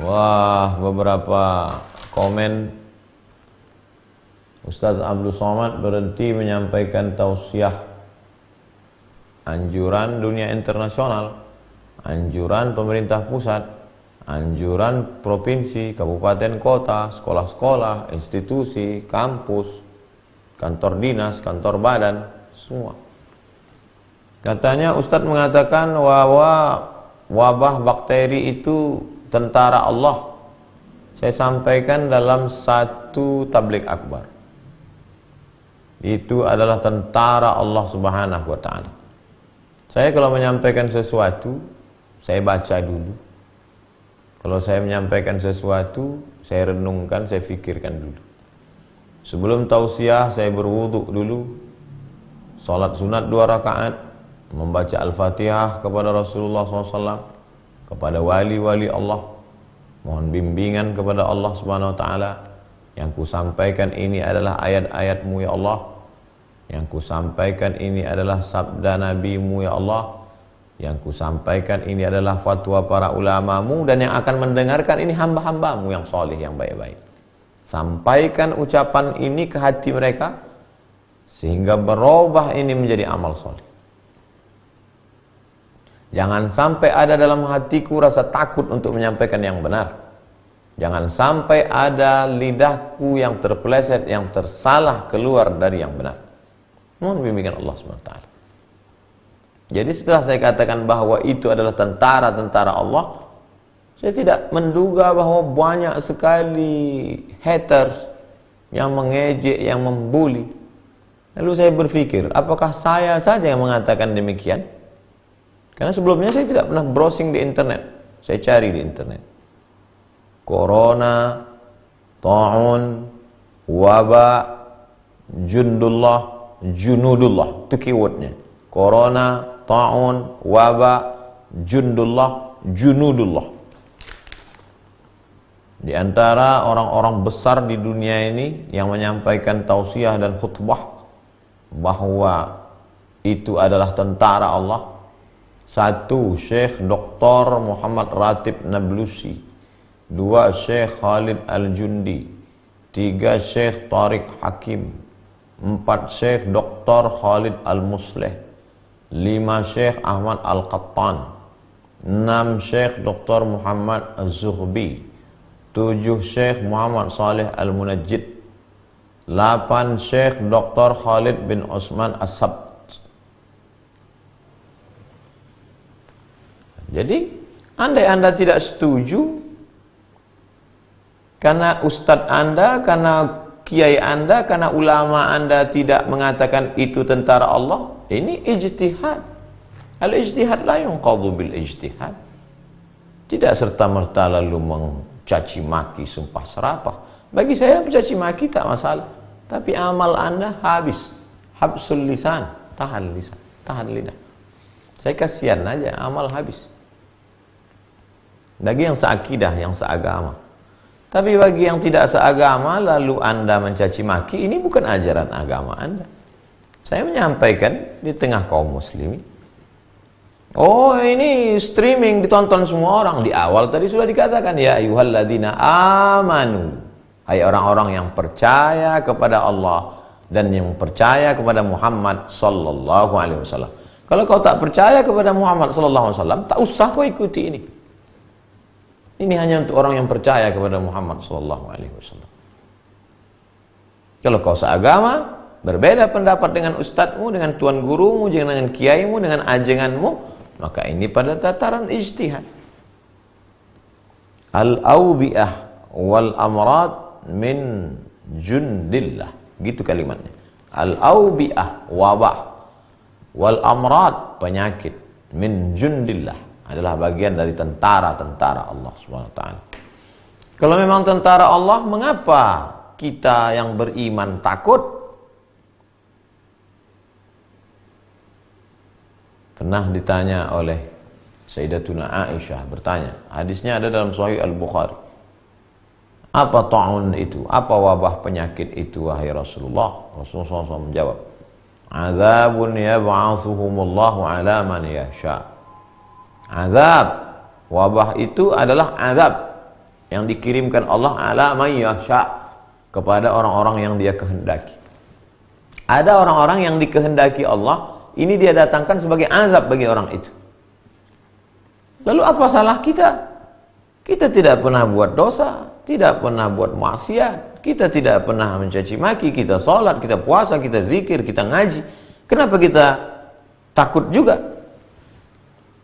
Wah, beberapa komen. Ustaz Abdul Somad berhenti menyampaikan tausiah, anjuran dunia internasional, anjuran pemerintah pusat, anjuran provinsi, kabupaten, kota, sekolah-sekolah, institusi, kampus, kantor dinas, kantor badan, semua. Katanya Ustaz mengatakan bahwa wabah bakteri itu tentara Allah. Saya sampaikan dalam satu tabligh akbar. Itu adalah tentara Allah Subhanahu wa ta'ala. Saya kalau menyampaikan sesuatu, saya baca dulu. Kalau saya menyampaikan sesuatu, saya renungkan, saya fikirkan dulu. Sebelum tausiah, saya berwudu dulu, salat sunat 2 rakaat, membaca Al-Fatihah kepada Rasulullah SAW, kepada wali-wali Allah, mohon bimbingan kepada Allah Subhanahu wa ta'ala. Yang ku sampaikan ini adalah ayat-ayat-Mu ya Allah. Yang ku sampaikan ini adalah sabda Nabi-Mu ya Allah. Yang ku sampaikan ini adalah fatwa para ulama-Mu, dan yang akan mendengarkan ini hamba-hamba-Mu yang soleh, yang baik-baik. Sampaikan ucapan ini ke hati mereka sehingga berubah ini menjadi amal soleh. Jangan sampai ada dalam hatiku rasa takut untuk menyampaikan yang benar. Jangan sampai ada lidahku yang terpeleset, yang tersalah keluar dari yang benar. Mohon bimbingan Allah SWT. Jadi setelah saya katakan bahwa itu adalah tentara-tentara Allah, saya tidak menduga bahwa banyak sekali haters yang mengejek, yang membuli. Lalu saya berpikir, apakah saya saja yang mengatakan demikian? Karena sebelumnya saya tidak pernah browsing di internet. Saya cari di internet. Corona, ta'un, wabak, junudullah, itu keywordnya. Corona, ta'un, wabak, junudullah. Di antara orang-orang besar di dunia ini yang menyampaikan tausiah dan khutbah bahwa itu adalah tentara Allah. 1. Syekh Dr. Muhammad Ratib Nablusi. 2. Syekh Khalid Al-Jundi. 3. Syekh Tariq Hakim. 4. Syekh Dr. Khalid Al-Musleh. 5. Syekh Ahmad Al-Qattan. 6. Syekh Dr. Muhammad Az-Zuhbi. 7. Syekh Muhammad Saleh Al-Munajjid. 8. Syekh Dr. Khalid bin Osman As-Sabt. Jadi, andai Anda tidak setuju, karena ustadz Anda, karena kiai Anda, karena ulama Anda tidak mengatakan itu tentara Allah, ini ijtihad. Al-ijtihad la yunqadhu bil ijtihad. Tidak serta-merta lalu mencaci maki, sumpah serapah. Bagi saya mencaci maki tak masalah, tapi amal Anda habis. Habsul lisan, tahan lisan, tahan lidah. Saya kasihan aja, amal habis. Bagi yang seakidah, yang seagama. Tapi bagi yang tidak seagama lalu Anda mencaci maki, ini bukan ajaran agama Anda. Saya menyampaikan di tengah kaum muslimin. Oh, ini streaming ditonton semua orang. Di awal tadi sudah dikatakan, ya ayyuhalladzina amanu, hai orang-orang yang percaya kepada Allah dan yang percaya kepada Muhammad sallallahu alaihi wasallam. Kalau kau tak percaya kepada Muhammad sallallahu alaihi wasallam, tak usah kau ikuti ini. Ini hanya untuk orang yang percaya kepada Muhammad sallallahu alaihi wasallam. Kalau kau seagama, berbeda pendapat dengan ustadzmu, dengan tuan gurumu, dengan kiaimu, dengan ajenganmu, maka ini pada tataran ijtihad. Al-awbi'ah wal amrad min jundillah, gitu kalimatnya. Al-awbi'ah, wabah, wal amrad, penyakit, min jundillah, adalah bagian dari tentara-tentara Allah Subhanahu wa ta'ala. Kalau memang tentara Allah, mengapa kita yang beriman takut? Pernah ditanya oleh Sayyidatuna Aisyah, bertanya, hadisnya ada dalam Sahih Al-Bukhari. Apa ta'un itu? Apa wabah penyakit itu, wahai Rasulullah? Rasulullah SAW menjawab, azabun yab'atsuhumullahu ala man yasha. Azab, wabah itu adalah azab yang dikirimkan Allah ala may yasha, kepada orang-orang yang dia kehendaki. Ada orang-orang yang dikehendaki Allah, ini dia datangkan sebagai azab bagi orang itu. Lalu apa salah kita? Kita tidak pernah buat dosa, tidak pernah buat maksiat, kita tidak pernah mencaci maki, kita sholat, kita puasa, kita zikir, kita ngaji. Kenapa kita takut juga?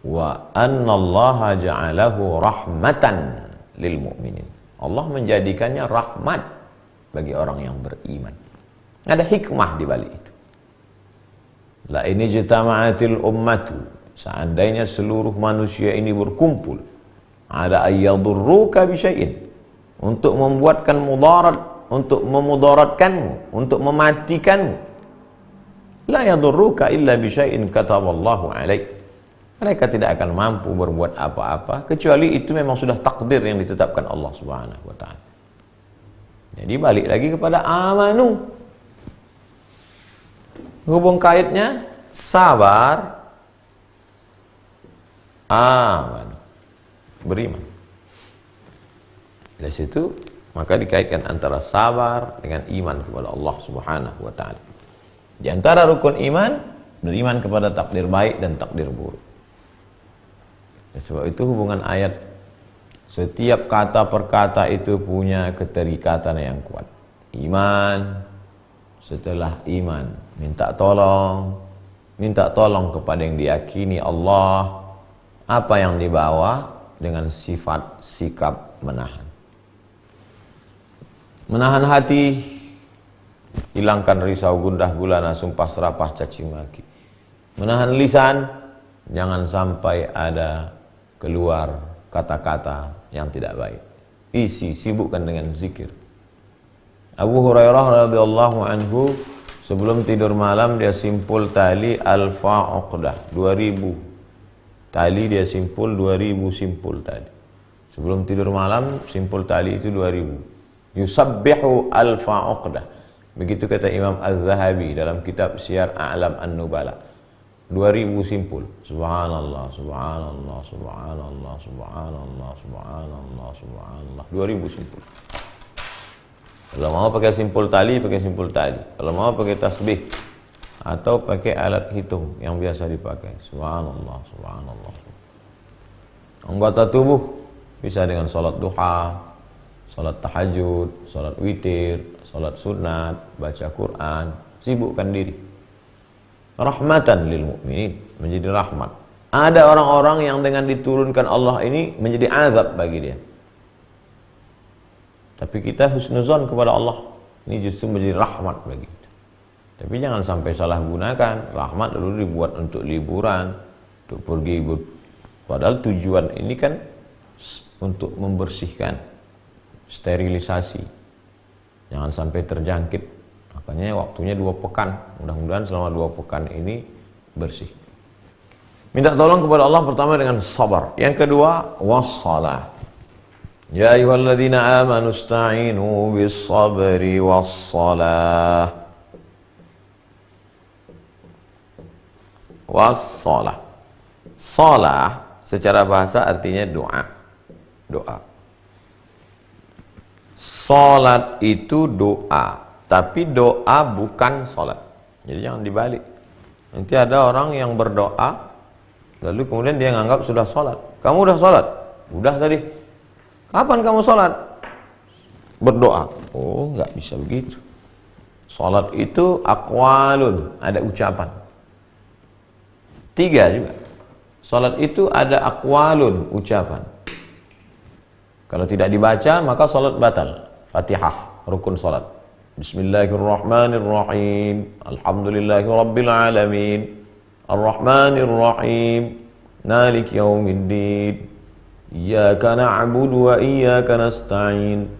Wa annallaha ja'alahu rahmatan lil mu'minin. Allah menjadikannya rahmat bagi orang yang beriman. Ada hikmah di balik itu. La ini jitama'atil ummatu, seandainya seluruh manusia ini berkumpul, ada ayyadurruka bisyai'in, untuk membuatkan mudarat, untuk memudaratkanmu, untuk mematikanmu, la yadurruka illa bisyai'in kataballahu alaik. Mereka tidak akan mampu berbuat apa-apa kecuali itu memang sudah takdir yang ditetapkan Allah Subhanahu wa taala. Jadi balik lagi kepada amanu. Hubung kaitnya sabar, amanu, beriman. Dari situ maka dikaitkan antara sabar dengan iman kepada Allah Subhanahu wa taala. Di antara rukun iman, beriman kepada takdir baik dan takdir buruk. Sebab itu hubungan ayat, setiap kata per kata itu punya keterikatan yang kuat. Iman, setelah iman minta tolong kepada yang diyakini Allah, apa yang dibawa dengan sifat sikap menahan hati, hilangkan risau gundah gulana sumpah serapah caci maki, menahan lisan, jangan sampai ada keluar kata-kata yang tidak baik, sibukkan dengan zikir. Abu Hurairah radhiyallahu anhu sebelum tidur malam dia simpul tali alfa uqdah, 2000 tali dia simpul, 2000 simpul tali. Sebelum tidur malam simpul tali itu 2000. Yusabbihu alfa uqdah. Begitu kata Imam Az-Zahabi dalam kitab Syiar A'lam An-Nubala. 2000 simpul. Subhanallah, subhanallah, subhanallah, subhanallah, subhanallah, subhanallah. 2000 simpul. Kalau mau pakai simpul tali, pakai simpul tali. Kalau mau pakai tasbih atau pakai alat hitung yang biasa dipakai. Subhanallah, subhanallah. Anggota tubuh bisa dengan salat duha, salat tahajud, salat witir, salat sunat, baca Quran, sibukkan diri. Rahmatan lil mu'minin, menjadi rahmat. Ada orang-orang yang dengan diturunkan Allah ini menjadi azab bagi dia. Tapi kita husnuzon kepada Allah, ini justru menjadi rahmat bagi kita. Tapi jangan sampai salah gunakan. Rahmat lalu dibuat untuk liburan, untuk pergi. Padahal tujuan ini kan untuk membersihkan, sterilisasi. Jangan sampai terjangkit. Makanya waktunya 2 pekan. Mudah-mudahan selama 2 pekan ini bersih. Minta tolong kepada Allah pertama dengan sabar. Yang kedua, wassalah. Ya ayyuhalladzina amanu ista'inu bis-sabri wassalah. Wassalah. Salah secara bahasa artinya doa. Doa. Salat itu doa. Tapi doa bukan sholat. Jadi jangan dibalik. Nanti ada orang yang berdoa, lalu kemudian dia menganggap sudah sholat. Kamu udah sholat? Udah tadi. Kapan kamu sholat? Berdoa. Oh, nggak bisa begitu. Sholat itu aqwalun, ada ucapan. 3 juga. Sholat itu ada aqwalun, ucapan. Kalau tidak dibaca, maka sholat batal. Fatihah, rukun sholat. Bismillahirrahmanirrahim. Alhamdulillahi rabbil alamin. Ar-Rahmanir-Rahim. Maliki yaumiddin. Iyyaka na'budu wa iyyaka nasta'in.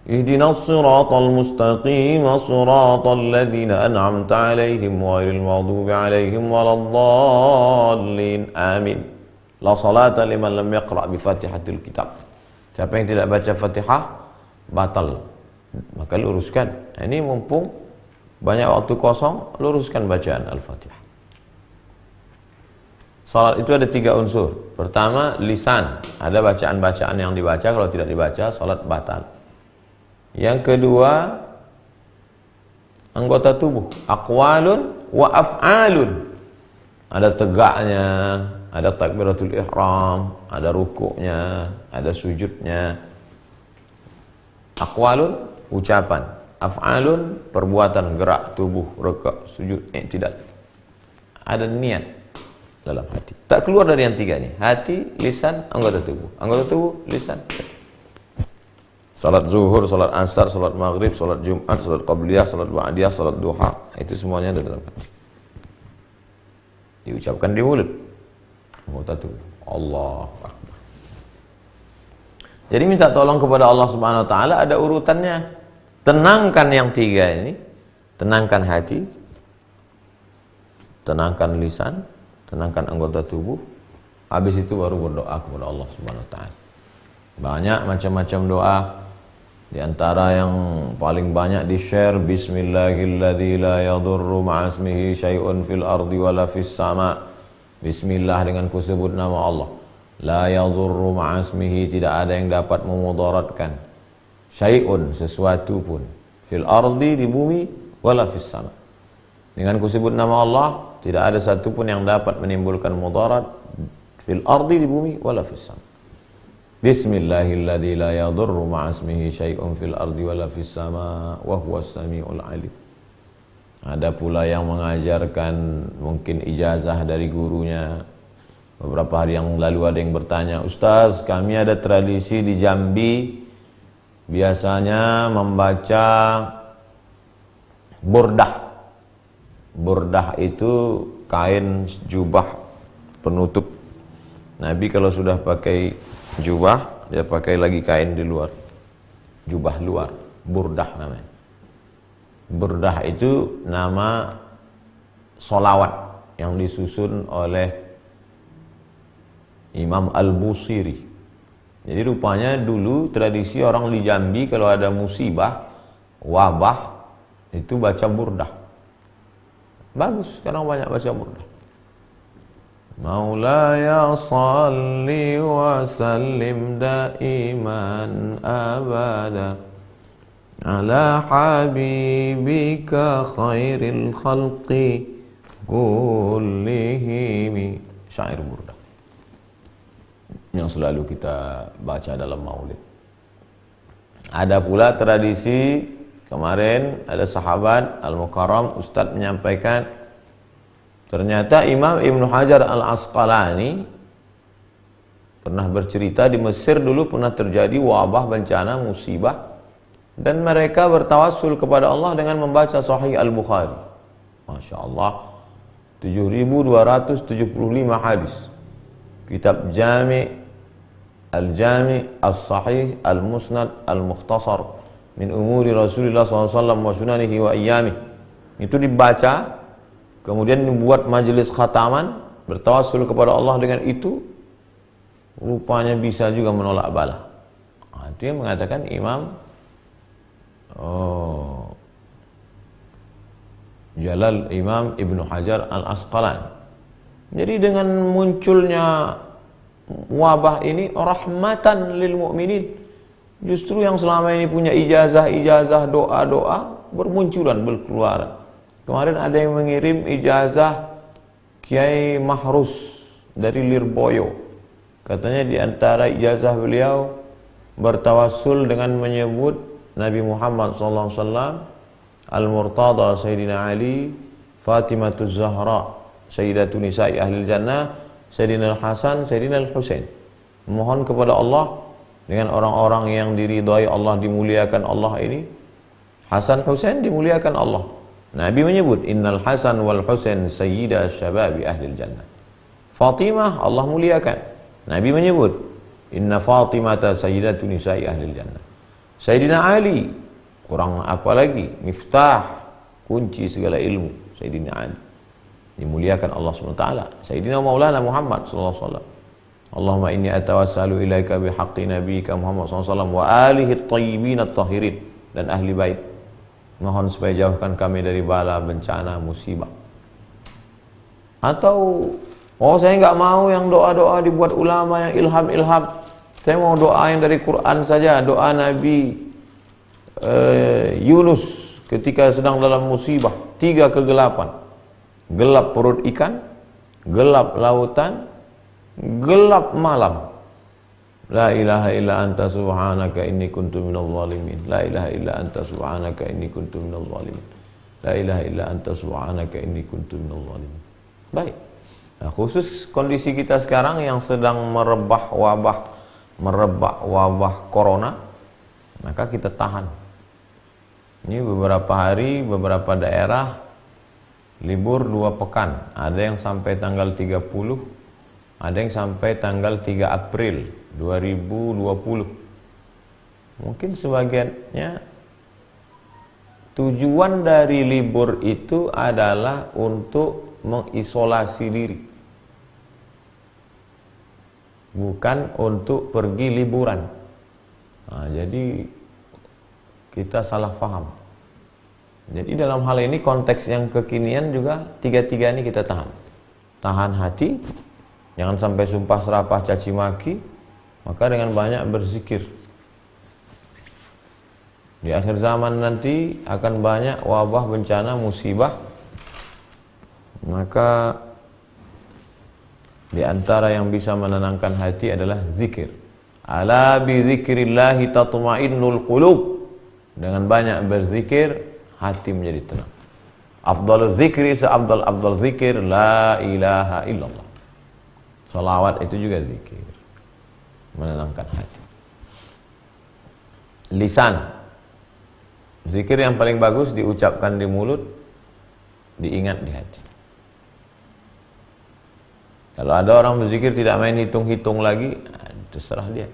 Ihdinas siratal mustaqim, siratal ladzina an'amta 'alaihim ghairil maghdubi 'alaihim waladdallin. Amin. La salata liman lam yaqra' bi Fatihatil kitab. Siapa yang tidak baca Fatihah batal. Maka luruskan. Ini mumpung banyak waktu kosong, luruskan bacaan Al-Fatihah. Salat itu ada 3 unsur. Pertama, lisan. Ada bacaan-bacaan yang dibaca, kalau tidak dibaca, salat batal. Yang kedua, anggota tubuh. Aqwalun wa af'alun. Ada tegaknya, ada takbiratul ihram, ada rukuknya, ada sujudnya. Aqwalun, ucapan. Af'alun, perbuatan, gerak tubuh, rukuk, sujud, i'tidal. Ada niat dalam hati. Tak keluar dari yang 3 ini. Hati, lisan, anggota tubuh. Anggota tubuh, lisan, hati. Salat zuhur, salat asar, salat maghrib, salat jumat, salat qabliyah, salat ba'diyah, salat duha. Itu semuanya ada dalam hati. Diucapkan di mulut. Anggota tubuh. Allah Akbar. Jadi minta tolong kepada Allah Subhanahu wa taala, ada urutannya. Tenangkan yang 3 ini. Tenangkan hati. Tenangkan lisan, tenangkan anggota tubuh. Habis itu baru berdoa kepada Allah Subhanahu wa taala. Banyak macam-macam doa. Di antara yang paling banyak di-share, bismillahilladzi la yadurru ma'asmihi syai'un fil ardi wala fis sama'. Bismillah, dengan kusebut nama Allah. La yadurru ma'asmihi, tidak ada yang dapat memudaratkan. Syai'un, sesuatu pun. Fil ardi, di bumi, wala fis sama'. Dengan kusebut nama Allah, tidak ada satu pun yang dapat menimbulkan mudarat. Fil ardi, di bumi, wala fis sama'. Bismillahilladzi la yadurru ma'asmihi syai'un fil ardi wala fis sama' wa huwas samiul alim. Ada pula yang mengajarkan mungkin ijazah dari gurunya. Beberapa hari yang lalu ada yang bertanya, "Ustaz, kami ada tradisi di Jambi biasanya membaca burdah." Burdah itu kain jubah penutup. Nabi kalau sudah pakai jubah, dia pakai lagi kain di luar. Jubah luar, burdah namanya. Burdah itu nama solawat yang disusun oleh Imam Al-Busiri. Jadi rupanya dulu tradisi orang di Jambi kalau ada musibah, wabah, itu baca burdah. Bagus, sekarang banyak baca burdah. Maulaya salli wa sallim daiman abada ala habibika khairil khalqi kullihim. Syair burdah yang selalu kita baca dalam maulid. Ada pula tradisi, kemarin ada sahabat Al-Mukarram Ustadz menyampaikan, ternyata Imam Ibnu Hajar Al-Asqalani pernah bercerita di Mesir dulu pernah terjadi wabah, bencana, musibah, dan mereka bertawassul kepada Allah dengan membaca Sahih Al-Bukhari. Masya Allah, 7.275 hadis. Kitab Jami' Al-Jami' As-Sahih Al-Musnad Al-Mukhtasar min umuri Rasulullah SAW wa sunanihi wa iyamih. Itu dibaca, kemudian dibuat majelis khataman, bertawassul kepada Allah dengan itu, rupanya bisa juga menolak bala. Itu yang mengatakan Imam Jalal Imam Ibnu Hajar Al-Asqalani. Jadi dengan munculnya wabah ini rahmatan lil mu'minin, justru yang selama ini punya ijazah-ijazah, doa-doa bermunculan, berkeluaran. Kemarin ada yang mengirim ijazah Kiai Mahrus dari Lirboyo. Katanya di antara ijazah beliau bertawassul dengan menyebut Nabi Muhammad SAW, Al-Murtada Sayyidina Ali, Fatimatuz Zahra Sayyidatun Nisa'i Ahlil Jannah, Sayyidina Al-Hasan, Sayyidina Al-Husain. Mohon kepada Allah dengan orang-orang yang diridhai Allah, dimuliakan Allah ini. Hasan Husain dimuliakan Allah. Nabi menyebut Innal Hasan wal Husain sayyida syababi ahlil jannah. Fatimah Allah muliakan. Nabi menyebut Inna Fatimata sayyidatu nisa'i ahlil jannah. Sayyidina Ali, kurang apa lagi, miftah, kunci segala ilmu. Sayyidina Ali dimuliakan Allah SWT. Sayyidina Maulana Muhammad SAW. Allahumma inni atawassalu ilaika bihaqqi nabiyika Muhammad SAW wa alihi at-tayyibin at-tahirin, dan ahli bait. Mohon supaya jauhkan kami dari bala, bencana, musibah. Atau Oh, saya nggak mau yang doa-doa dibuat ulama yang ilham-ilham. Saya mau doa yang dari Quran saja. Doa Nabi Yunus ketika sedang dalam musibah, 3 kegelapan. Gelap perut ikan, gelap lautan, gelap malam. La ilaha illa anta subhanaka inni kuntu minadh dhalimin. La ilaha illa anta subhanaka inni kuntu minadh dhalimin. La ilaha illa anta subhanaka inni kuntu minadh dhalimin. Baik. Nah, khusus kondisi kita sekarang yang sedang merebak wabah corona, maka kita tahan. Ini beberapa hari, beberapa daerah libur 2 pekan. Ada yang sampai tanggal 30, ada yang sampai tanggal 3 April 2020. Mungkin sebagiannya tujuan dari libur itu adalah untuk mengisolasi diri, bukan untuk pergi liburan. Nah, jadi kita salah paham. Jadi dalam hal ini konteks yang kekinian juga 3 ini kita tahan. Tahan hati, jangan sampai sumpah serapah caci maki, maka dengan banyak berzikir. Di akhir zaman nanti akan banyak wabah, bencana, musibah. Maka di antara yang bisa menenangkan hati adalah zikir. Ala bi zikrillahi tatma'innul qulub. Dengan banyak berzikir, hati menjadi tenang. Afdalul zikri, seabdal zikir, la ilaha illallah. Salawat itu juga zikir, menenangkan hati. Lisan, zikir yang paling bagus diucapkan di mulut, diingat di hati. Kalau ada orang berzikir tidak main hitung-hitung lagi, terserah dia.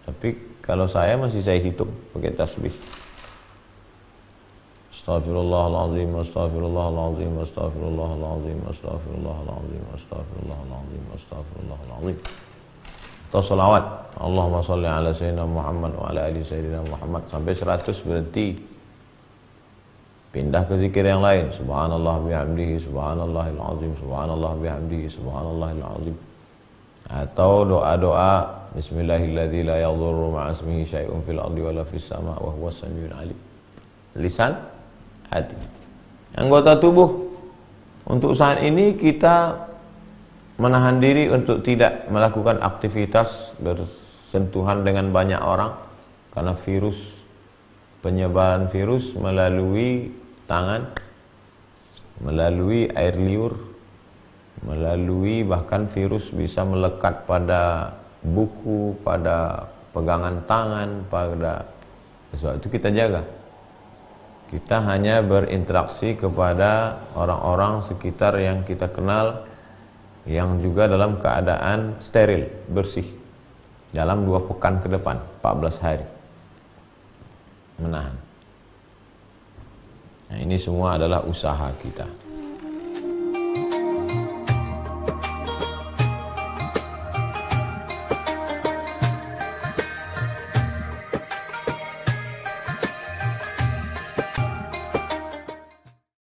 Tapi kalau saya hitung pakai tasbih. Astaghfirullahaladzim, astaghfirullahaladzim, astaghfirullahaladzim, astaghfirullahaladzim, astaghfirullahaladzim, astaghfirullahaladzim. Atau salawat, Allahumma salli ala sayyidina Muhammad wa ala ali sayyidina Muhammad, sampai 100 berhenti. Pindah ke zikir yang lain. Subhanallah bihamdihi, subhanallahil azim, subhanallah bihamdihi, subhanallahil azim. Atau doa-doa bismillahilladzi la yadhurru ma'asmihi syai'un fil ardi wala fis sama' wa huwas samiul alim. Lisan, hati. Anggota tubuh, untuk saat ini kita menahan diri untuk tidak melakukan aktivitas bersentuhan dengan banyak orang karena penyebaran virus melalui tangan, melalui air liur, melalui bahkan virus bisa melekat pada buku, pada pegangan tangan, pada sesuatu. Kita jaga. Kita hanya berinteraksi kepada orang-orang sekitar yang kita kenal, yang juga dalam keadaan steril, bersih, dalam 2 pekan ke depan, 14 hari menahan. Nah, ini semua adalah usaha kita.